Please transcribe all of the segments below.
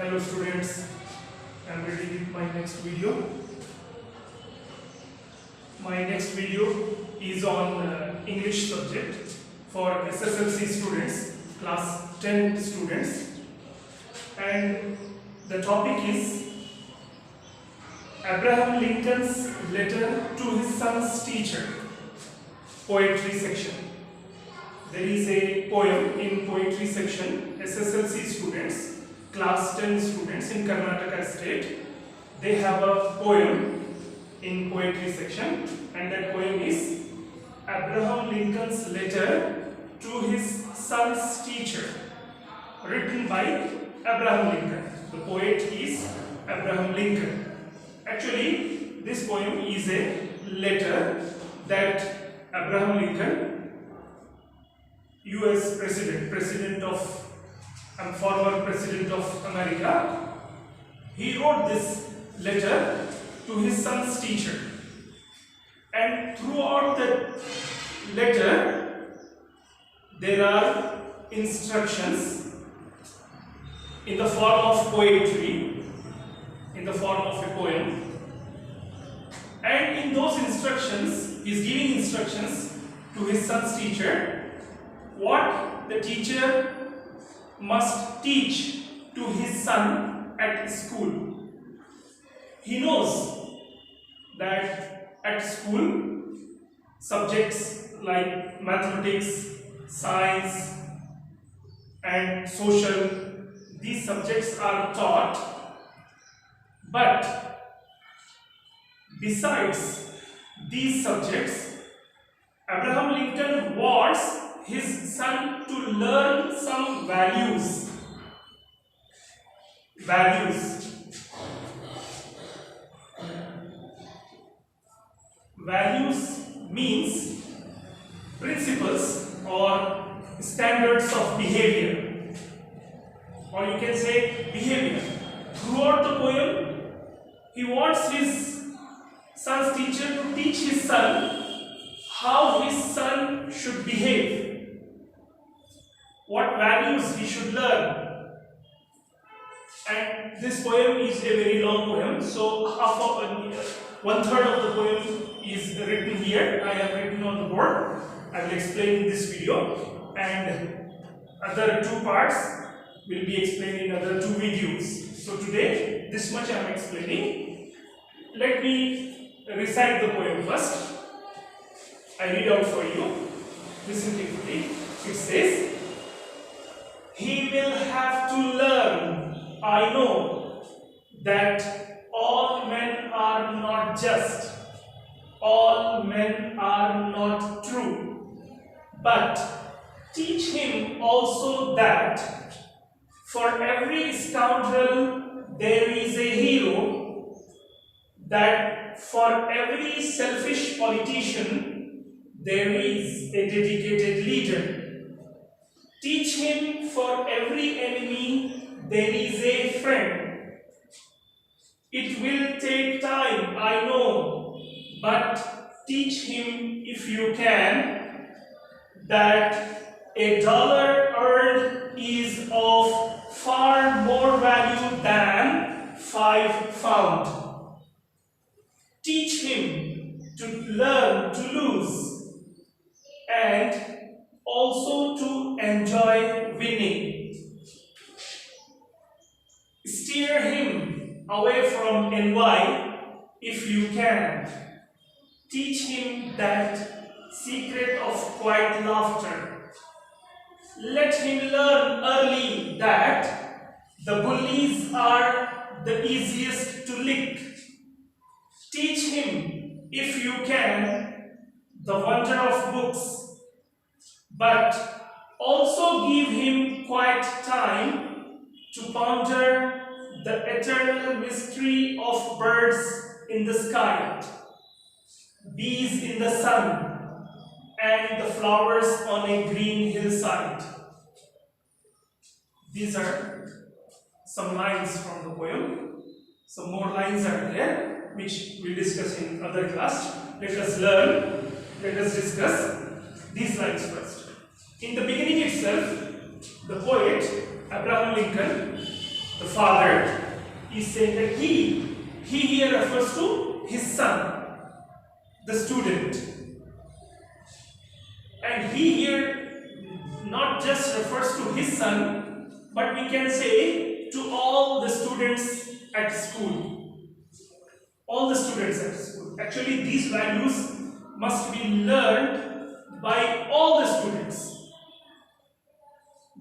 Hello students, I am ready with my next video. My next video is on English subject for SSLC students, class 10 students, and the topic is Abraham Lincoln's letter to his son's teacher, poetry section. There is a poem in poetry section. SSLC students, class 10 students in Karnataka state, they have a poem in poetry section, and that poem is Abraham Lincoln's letter to his son's teacher, written by Abraham Lincoln. The poet is Abraham Lincoln. Actually, this poem is a letter that Abraham Lincoln, US former president of America, he wrote this letter to his son's teacher, and throughout the letter there are instructions in the form of poetry, in the form of a poem, and in those instructions he is giving instructions to his son's teacher what the teacher must teach to his son at school. He knows that at school subjects like mathematics, science and social, these subjects are taught, but besides these subjects, Abraham Lincoln wants his son to learn some values. Values means principles or standards of behavior, or you can say behavior. Throughout the poem, he wants his son's teacher to teach his son how his son should behave, what values he should learn. And this poem is a very long poem, so one third of the poem is written here. I have written on the board. I will explain in this video, and other two parts will be explained in other two videos. So today, this much I am explaining. Let me recite the poem first. I read out for you. Listen carefully. It says, "He will have to learn, I know, that all men are not just, all men are not true. But teach him also that for every scoundrel there is a hero, that for every selfish politician there is a dedicated leader. Teach him for every enemy there is a friend. It will take time, I know, but teach him if you can that $1 earned is of far more value than 5 found. Teach him to learn to lose and also to enjoy winning. Steer him away from envy if you can. Teach him that secret of quiet laughter. Let him learn early that the bullies are the easiest to lick. Teach him, if you can, the wonder of books, but also give him quiet time to ponder the eternal mystery of birds in the sky, bees in the sun, and the flowers on a green hillside." These are some lines from the poem. Some more lines are there, which we'll discuss in other class. Let us discuss these lines first. In the beginning itself, the poet Abraham Lincoln, the father, is saying that he here refers to his son, the student. And he here not just refers to his son, but we can say to all the students at school. All the students at school. Actually, these values must be learned by all the students.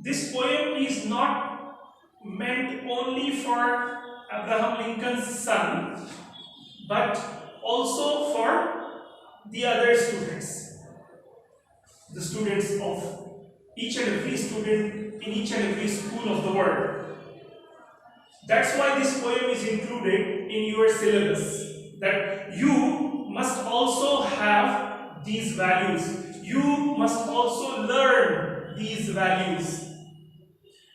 This poem is not meant only for Abraham Lincoln's son, but also for the other students. The students of each and every student in each and every school of the world. That's why this poem is included in your syllabus. That you must also have these values. You must also learn these values.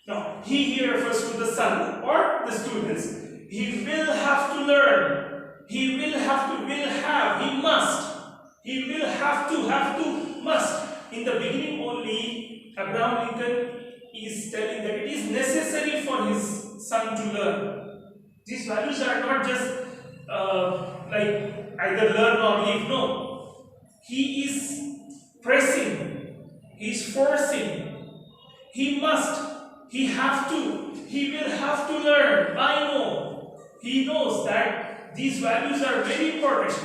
Now, he here refers to the son or the students. He will have to learn. He will have to, he must. He will have to, must. In the beginning only, Abraham Lincoln is telling that it is necessary for his son to learn. These values are not just like either learn or leave. No. He is pressing. He is forcing. He must. He have to. He will have to learn. I know. He knows that these values are very important.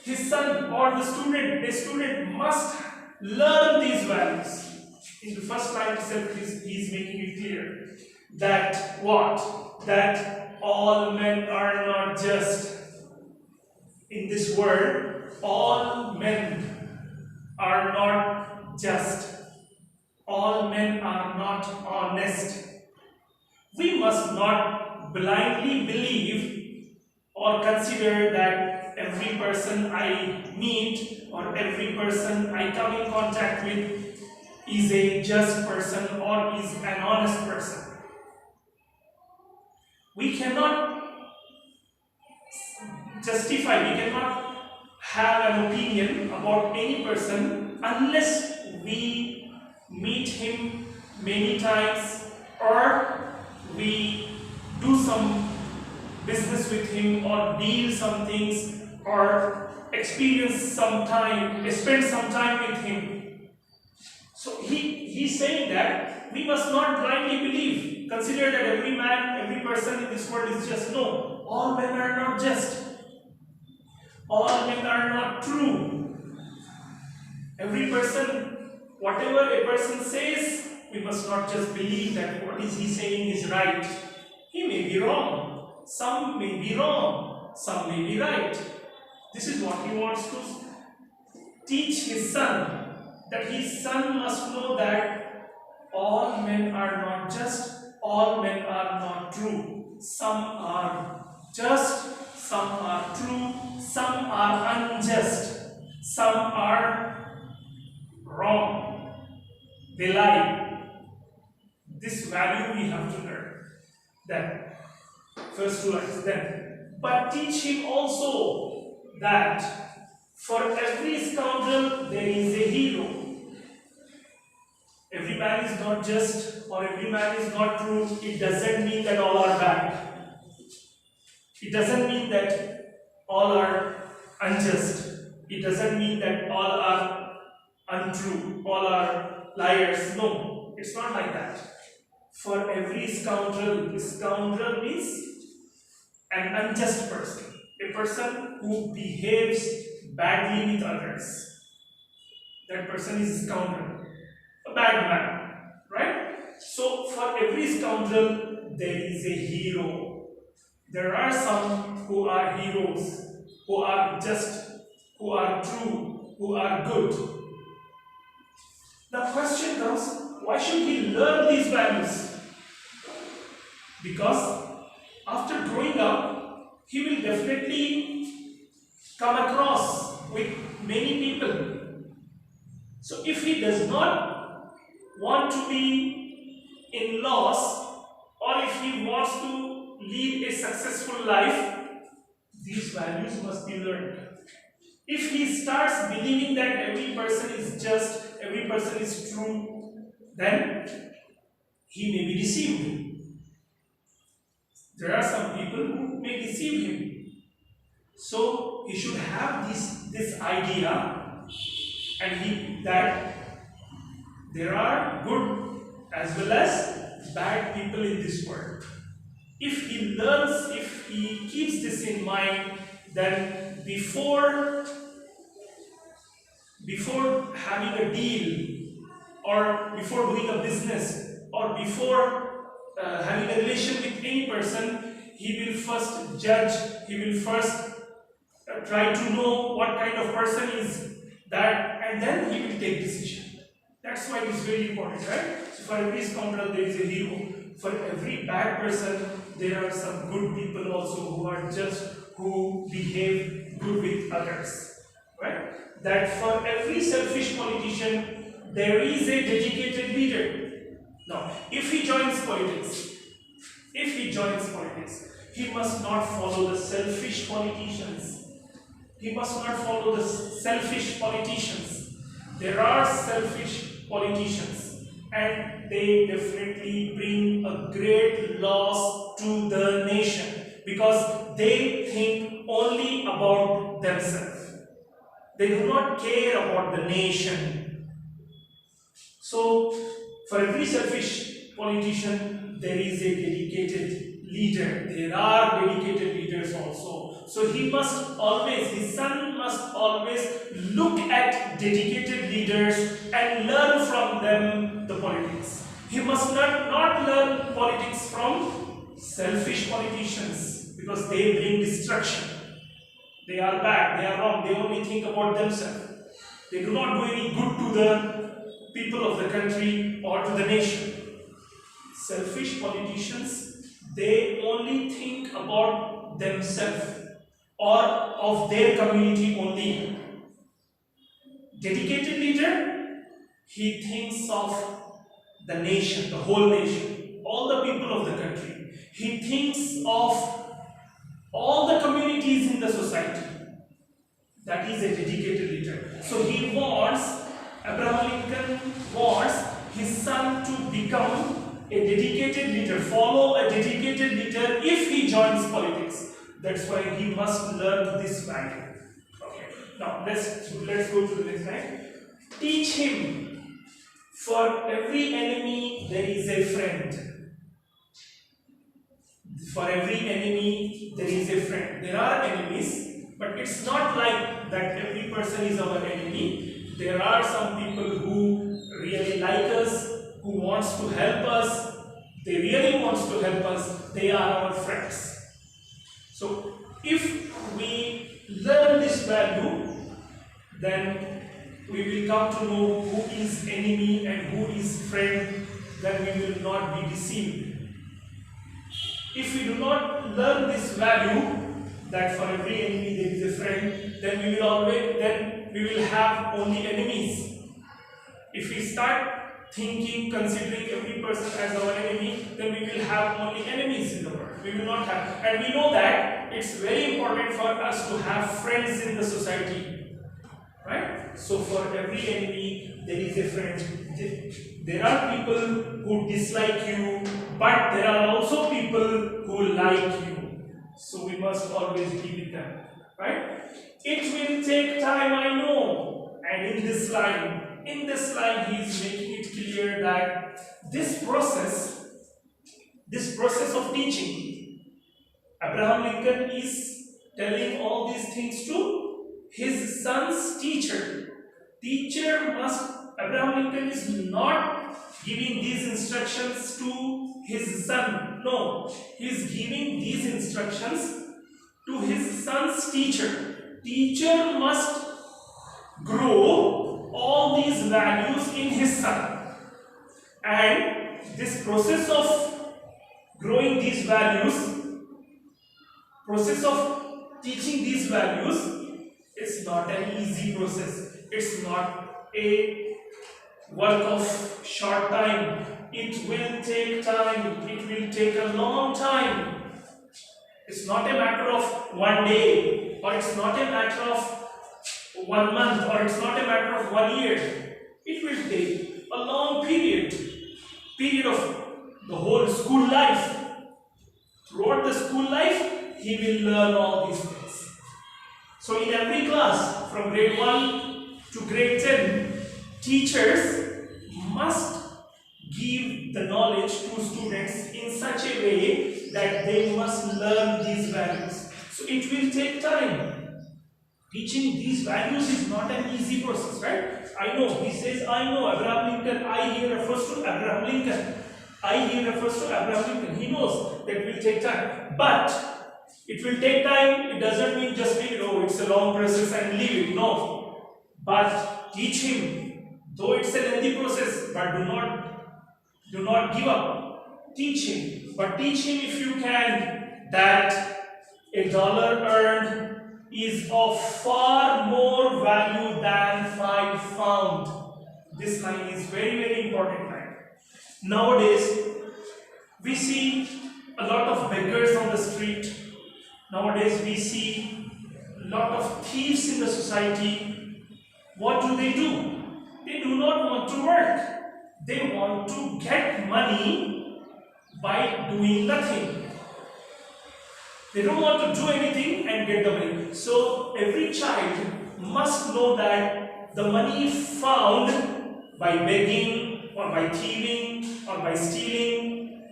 His son or the student must learn these values. In the first line itself, he is making it clear that what? That all men are not just. In this world, all men are not just. All men are not honest. We must not blindly believe or consider that every person I meet or every person I come in contact with is a just person or is an honest person. We cannot justify, we cannot have an opinion about any person unless we meet him many times or we do some business with him or deal some things or experience some time, spend some time with him. So he's saying that we must not blindly believe, consider that every man, every person in this world is just. No, all men are not just. All men are not true. Every person, whatever a person says, we must not just believe that what is he saying is right. He may be wrong. Some may be wrong. Some may be right. This is what he wants to teach his son. That his son must know that all men are not just. All men are not true. Some are just. Some are true. Some are unjust. Some are wrong. They lie. This value we have to learn. Then, first two lines. Then, but teach him also that for every scoundrel there is a hero. Every man is not just or every man is not true. It doesn't mean that all are bad. It doesn't mean that all are unjust. It doesn't mean that all are untrue, all are liars. No, it's not like that. For every scoundrel means an unjust person, a person who behaves badly with others. That person is a scoundrel, a bad man, right? So, for every scoundrel, there is a hero. There are some who are heroes, who are just, who are true, who are good. The question comes, why should he learn these values? Because after growing up, he will definitely come across with many people. So if he does not want to be in loss, or if he wants to lead a successful life, these values must be learned. If he starts believing that every person is just, every person is true, then he may be deceived. There are some people who may deceive him. So he should have this idea, and that there are good as well as bad people in this world. If he keeps this in mind, then before having a deal, or before doing a business, or before having a relation with any person, he will first judge, he will first try to know what kind of person is that, and then he will take decision. That's why it is very important, right? So for every scoundrel there is a hero. For every bad person there are some good people also who are just, who behave good with others, right? That for every selfish politician there is a dedicated leader. Now, if he joins politics, he must not follow the selfish politicians. He must not follow the selfish politicians. There are selfish politicians, and they definitely bring a great loss to the nation, because they think only about themselves. They do not care about the nation. So, for every selfish politician, there is a dedicated leader. There are dedicated leaders also. So he must always, his son must always look at dedicated leaders and learn from them the politics. He must not learn politics from selfish politicians, because they bring destruction. They are bad, they are wrong, they only think about themselves. They do not do any good to the people of the country or to the nation. Selfish politicians, they only think about themselves or of their community only. Dedicated leader, he thinks of the nation, the whole nation, all the people of the country. He thinks of all the communities in the society. That is a dedicated leader. So he wants, Abraham Lincoln wants his son to become a dedicated leader, follow a dedicated leader if he joins politics. That's why he must learn this value. Okay. Now let's go to the next slide. Teach him, for every enemy there is a friend. For every enemy there is a friend. There are enemies, but it's not like that every person is our enemy. There are some people who really like us, who wants to help us. They really wants to help us. They are our friends. So if we learn this value, then we will come to know who is enemy and who is friend. Then we will not be deceived. If we do not learn this value, that for every enemy there is a friend, then we will have only enemies. If we start thinking, considering every person as our enemy, then we will have only enemies in the world. We will not have, and we know that it's very important for us to have friends in the society, right? So for every enemy there is a friend. There are people who dislike you, but there are also people who like you. So we must always be with them, right? It will take time, I know. And in this line he is making it clear that this process of teaching, Abraham Lincoln is telling all these things to his son's teacher. Abraham Lincoln is not giving these instructions to his son. No, he is giving these instructions to his son's teacher. Teacher must grow all these values in his son. And this process of growing these values, process of teaching these values, is not an easy process. It's not a work of short time. It will take time. It will take a long time. It's not a matter of one day, or it's not a matter of 1 month, or it's not a matter of 1 year. It will take a long period of the whole school life. Throughout the school life, he will learn all these things. So in every class, from grade 1 to grade 10, teachers must give the knowledge to students in such a way that they must learn these values. So it will take time. Teaching these values is not an easy process, right? I know, he says, I know, Abraham Lincoln, I here refers to Abraham Lincoln. I here refers to Abraham Lincoln. He knows that it will take time. But it will take time, it doesn't mean just leave it, oh, it's a long process and leave it. No. But teach him, though it's a lengthy process, but do not give up. Teach him. But teach him if you can that $1 earned is of far more value than 5 pounds. This line is very, very important line. Nowadays, we see a lot of beggars on the street. Nowadays, we see a lot of thieves in the society. What do? They do not want to work. They want to get money by doing nothing. They don't want to do anything and get the money. So every child must know that the money found by begging or by thieving or by stealing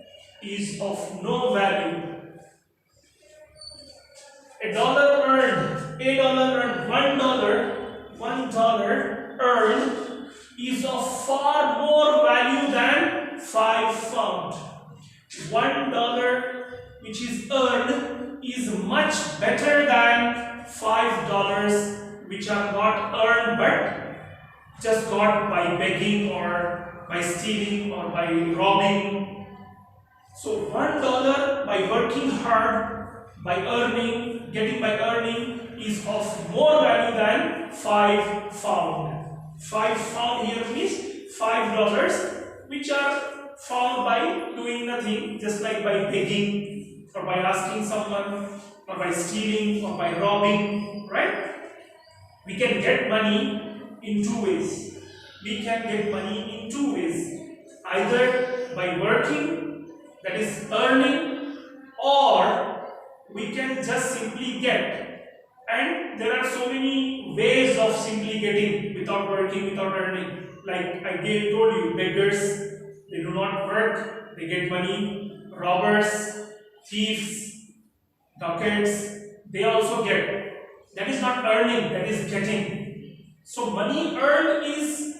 is of no value. $1 earned, $1 earned is of far more value than 5 pounds. $1 which is earned is much better than $5 which are not earned but just got by begging or by stealing or by robbing. So $1 by working hard, by earning, getting by earning is of more value than 5 pounds. 5 pounds here means $5 which are found by doing nothing, just like by begging or by asking someone or by stealing or by robbing, right? We can get money in 2 ways. We can get money in 2 ways. Either by working, that is earning, or we can just simply get. And there are so many ways of simply getting without working, without earning. Like I told you, beggars, they do not work, they get money. Robbers, thieves, ducats, they also get. That is not earning, that is getting. So money earned is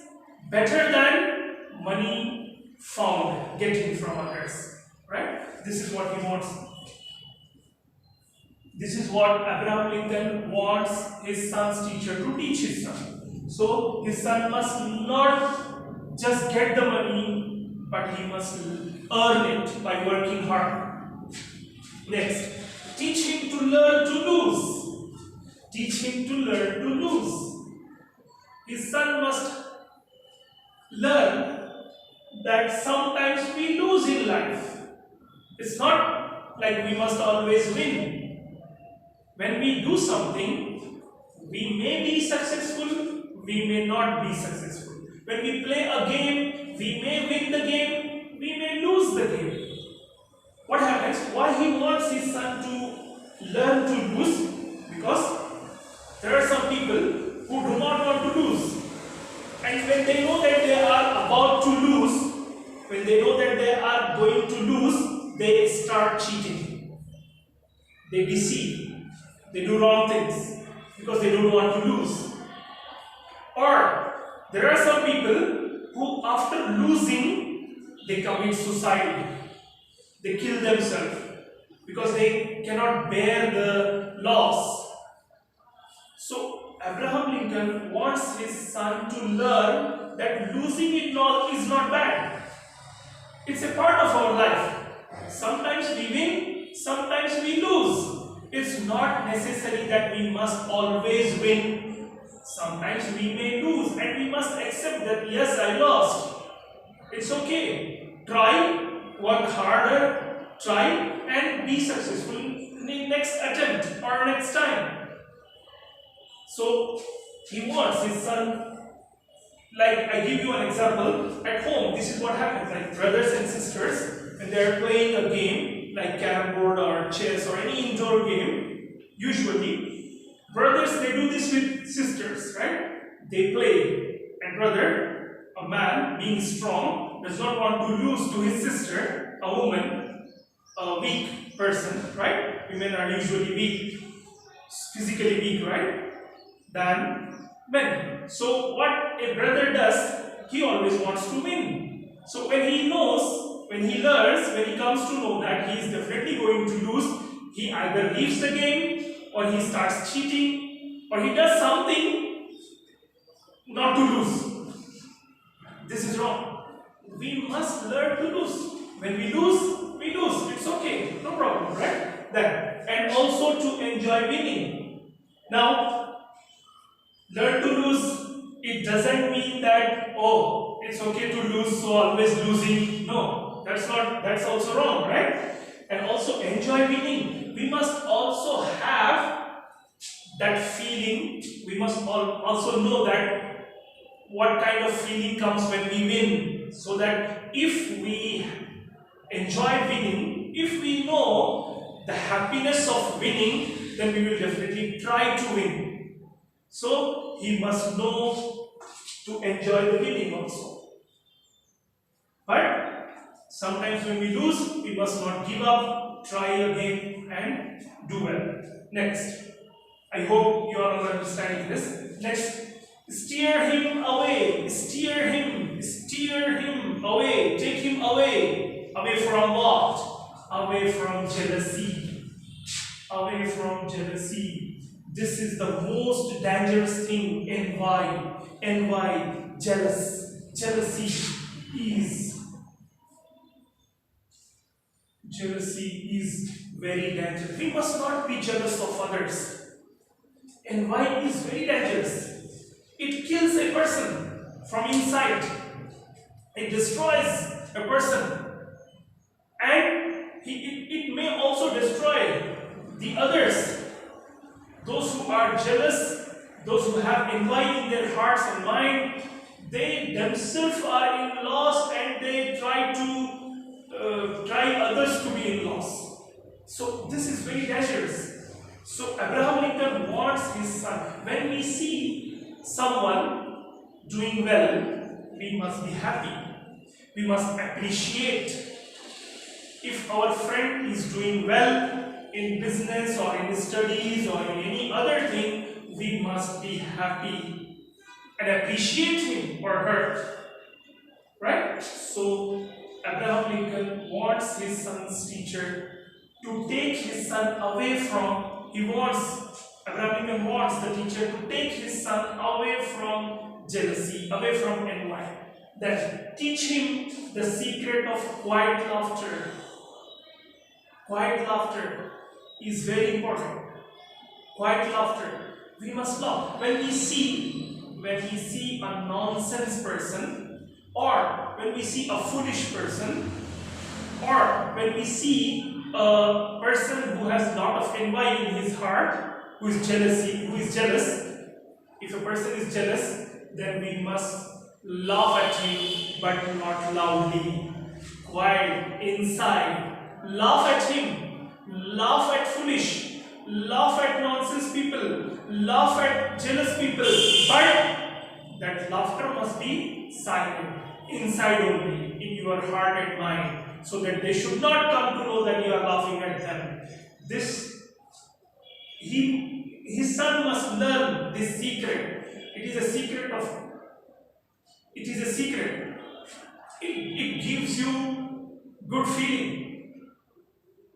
better than money found, getting from others. Right? This is what he wants. This is what Abraham Lincoln wants his son's teacher to teach his son. So his son must not just get the money, but he must earn it by working hard. Next, teach him to learn to lose. Teach him to learn to lose. His son must learn that sometimes we lose in life. It's not like we must always win. When we do something, we may be successful, we may not be successful. When we play a game, we may win the game, we may lose the game. What happens? Why he wants his son to learn to lose? Because there are some people who do not want to lose. And when they know that they are about to lose, when they know that they are going to lose, they start cheating. They deceive. They do wrong things because they don't want to lose. Or there are some people who after losing, they commit suicide. They kill themselves because they cannot bear the loss. So Abraham Lincoln wants his son to learn that losing is not bad. It's a part of our life. Sometimes we win, sometimes we lose. It's not necessary that we must always win. Sometimes we may lose and we must accept that yes, I lost. It's okay. Try, work harder, try and be successful in the next attempt or next time. So he wants his son, like I give you an example, at home this is what happens, like brothers and sisters, when they are playing a game, like carrom board or chess or any indoor game, usually brothers, they do this with sisters, right? They play, and brother, a man being strong, does not want to lose to his sister, a woman, a weak person, right? Women are usually weak, physically weak, right? Than men. So what a brother does, he always wants to win. So when he knows, when he learns, when he comes to know that he is definitely going to lose, he either leaves the game, or he starts cheating, or he does something not to lose. This is wrong. We must learn to lose. When we lose, we lose. It's okay, no problem, right? Then, and also to enjoy winning. Now, learn to lose. It doesn't mean that, oh, it's okay to lose, so always losing. No, that's not. That's also wrong, right? And also enjoy winning. We must also have that feeling. We must also know that what kind of feeling comes when we win, so that if we enjoy winning, if we know the happiness of winning, then we will definitely try to win. So he must know to enjoy the winning also. But sometimes when we lose, we must not give up, try again and do well. Next, I hope you are understanding this. Next, steer him away, steer him away, take him away. Away from what? Away from jealousy. Away from jealousy. This is the most dangerous thing. Envy, jealousy is very dangerous. We must not be jealous of others. Envy is very dangerous. It kills a person from inside. It destroys a person. And it may also destroy the others. Those who are jealous, those who have envy in their hearts and mind, they themselves are in loss, and they try others to be in loss. So this is very dangerous. So Abraham Lincoln wants his son. When we see someone doing well, we must be happy. We must appreciate. If our friend is doing well in business or in studies or in any other thing, we must be happy and appreciate him or her. Right? So Abraham Lincoln wants his son's teacher to take his son away from, Abraham Lincoln wants the teacher to take his son away from jealousy, away from envy. That teach him the secret of quiet laughter. Quiet laughter is very important. Quiet laughter. We must laugh. When we see a nonsense person, or when we see a foolish person, or when we see a person who has a lot of envy in his heart, who is jealous, if a person is jealous, then we must laugh at him, but not loudly. Quiet, inside. Laugh at him, laugh at foolish, laugh at nonsense people, laugh at jealous people, but that laughter must be silent, inside only, in your heart and mind, so that they should not come to know that you are laughing at them. His son must learn this secret. It is a secret. It gives you good feeling.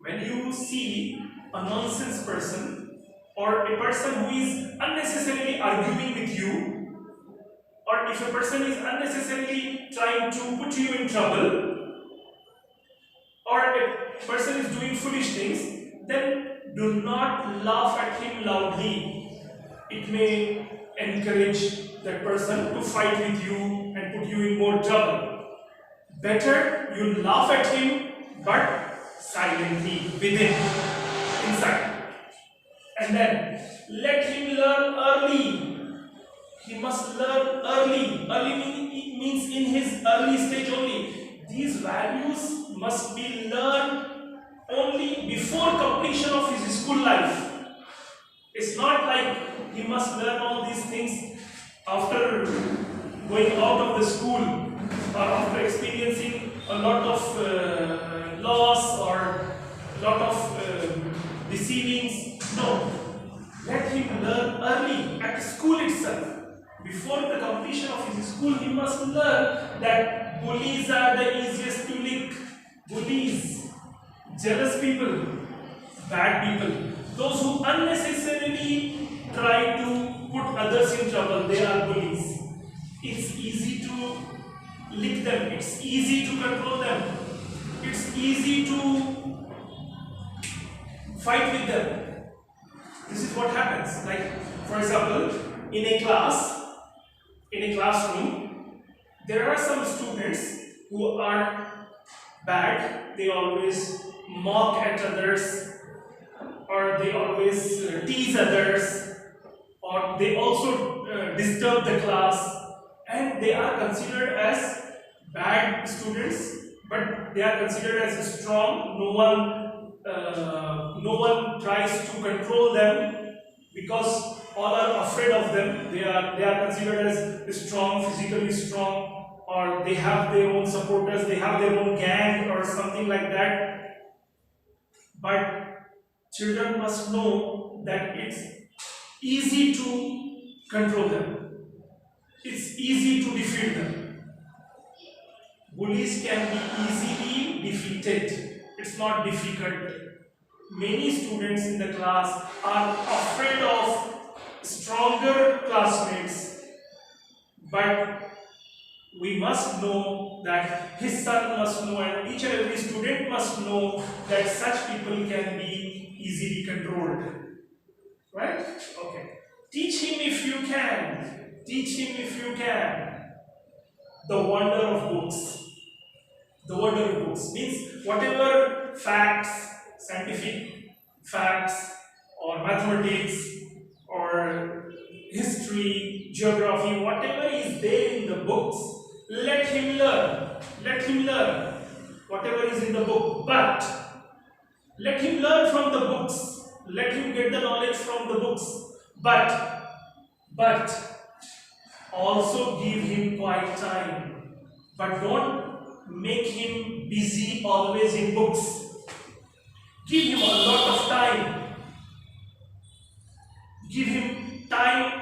When you see a nonsense person, or a person who is unnecessarily arguing with you, or if a person is unnecessarily trying to put you in trouble, or a person is doing foolish things, then do not laugh at him loudly. It may encourage that person to fight with you and put you in more trouble. Better you laugh at him, but silently, within, inside. And then let him learn early. He must learn early. Early means in his early stage only. These values must be learned only before completion of his school life. It's not like he must learn all these things after going out of the school or after experiencing a lot of loss or a lot of deceivings. No, let him learn early at school itself. Before the completion of his school, he must learn that bullies are the easiest to lick. Bullies, jealous people, bad people, those who unnecessarily try to put others in trouble, they are bullies. It's easy to lick them, it's easy to control them, it's easy to fight with them. This is what happens. Like, for example, in a classroom, there are some students who are bad. They always mock at others, or they always tease others, or they also disturb the class, and they are considered as bad students, but they are considered as strong. No one tries to control them because all are afraid of them. They are considered as strong, physically strong, or they have their own supporters, they have their own gang or something like that. But children must know that it's easy to control them. It's easy to defeat them. Bullies can be easily defeated. It's not difficult. Many students in the class are afraid of stronger classmates, but we must know that his son must know, and each and every student must know that such people can be easily controlled. Right? Okay. Teach him if you can. Teach him if you can. The wonder of books. The wonder of books means whatever facts, scientific facts, or mathematics, or history, geography, whatever is there in the books, let him learn. Let him learn whatever is in the book. But let him learn from the books. Let him get the knowledge from the books. But also give him quiet time. But don't make him busy always in books. Give him a lot of time. Give him time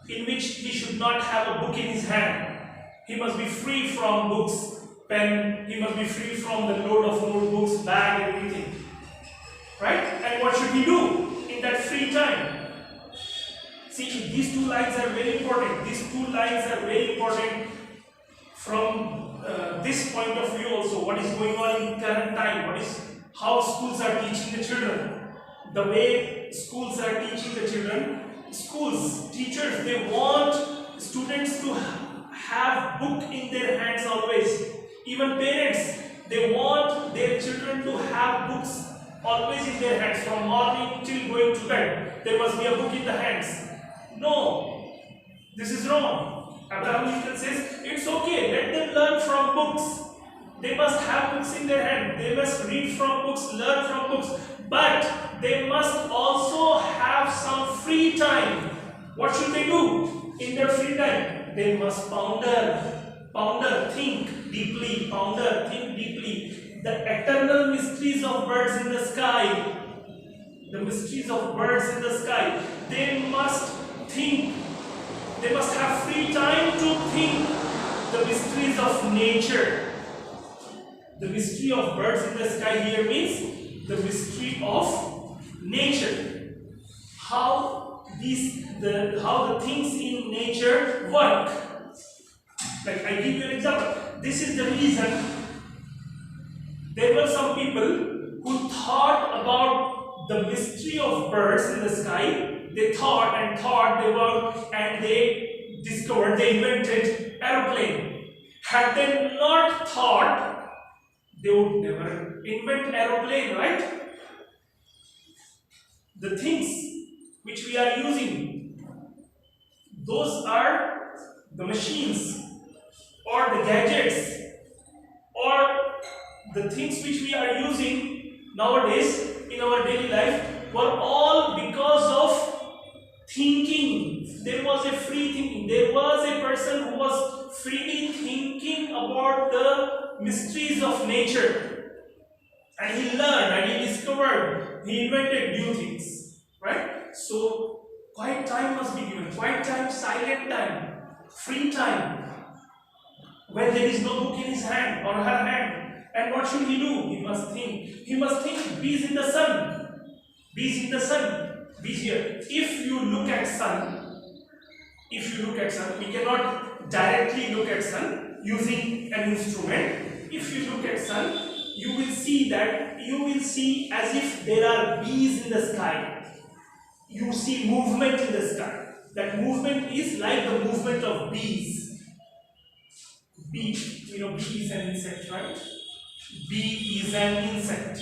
in which he should not have a book in his hand. He must be free from books, pen, he must be free from the load of notebooks, bag, everything. Right? And what should he do in that free time? See, these two lines are very important. These two lines are very important from this point of view also. What is going on in current time? How schools are teaching the children. The way schools are teaching the children. Schools, teachers, they want students to have book in their hands always. Even parents, they want their children to have books always in their hands. From morning till going to bed, there must be a book in the hands. No, this is wrong. Abraham Lincoln says, it's okay, let them learn from books. They must have books in their hand. They must read from books, learn from books. But they must also have some free time. What should they do in their free time? They must ponder, think deeply, think deeply. The eternal mysteries of birds in the sky. The mysteries of birds in the sky. They must think. They must have free time to think the mysteries of nature. The mystery of birds in the sky here means the mystery of nature. How the things in nature work. Like I give you an example. This is the reason there were some people who thought about the mystery of birds in the sky. They thought and they discovered, they invented aeroplane. Had they not thought, they would never invent aeroplane, right? The things which we are using, those are the machines or the gadgets or the things which we are using nowadays in our daily life were all because of thinking. There was a free thinking. There was a person who was freely thinking about the mysteries of nature, and he learned and he discovered, he invented new things, right? So quiet time must be given. Quiet time, silent time, free time, when there is no book in his hand or her hand. And what should he do? He must think. He must think. Bees in the sun. Bees in the sun. Bees here. If you look at sun, we cannot directly look at sun using an instrument. If you look at sun, you will see as if there are bees in the sky. You see movement in the sky. That movement is like the movement of bees. Bee, bee is an insect, right? Bee is an insect,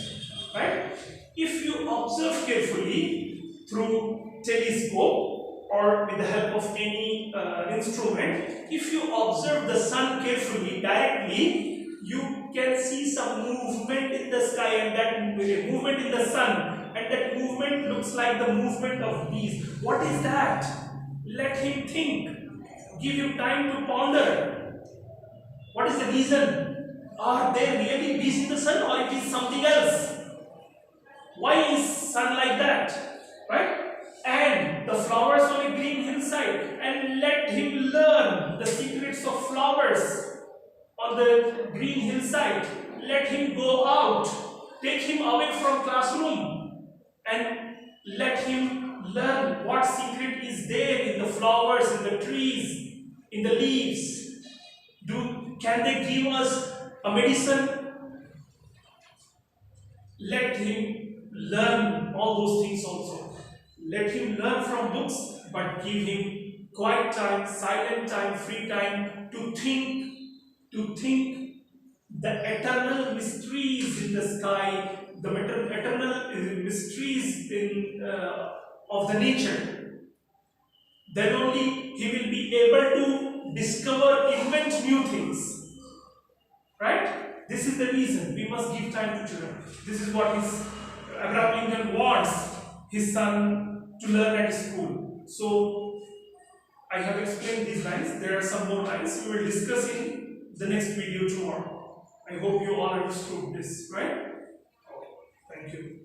right? If you observe carefully through telescope or with the help of any instrument, if you observe the sun carefully, directly, you can see some movement in the sky, and that movement in the sun, and that movement looks like the movement of bees. What is that? Let him think. Give him time to ponder. What is the reason? Are there really bees in the sun, or it is something else? Why is sun like that? Right? And the flowers on a green hillside, and let him learn the secrets of flowers on the green hillside. Let him go out. Take him away from classroom and let him learn what secret is there in the flowers, in the trees, in the leaves. Can they give us a medicine? Let him learn all those things also. Let him learn from books, but give him quiet time, silent time, free time to think the eternal mysteries in the sky, the eternal mysteries of the nature. Then only he will be able to discover, invent new things. Right? This is the reason we must give time to children. This is what Abraham Lincoln wants his son to learn at school. So I have explained these lines. There are some more lines we will discuss in the next video tomorrow. I hope you all understood this, right? Okay. Thank you.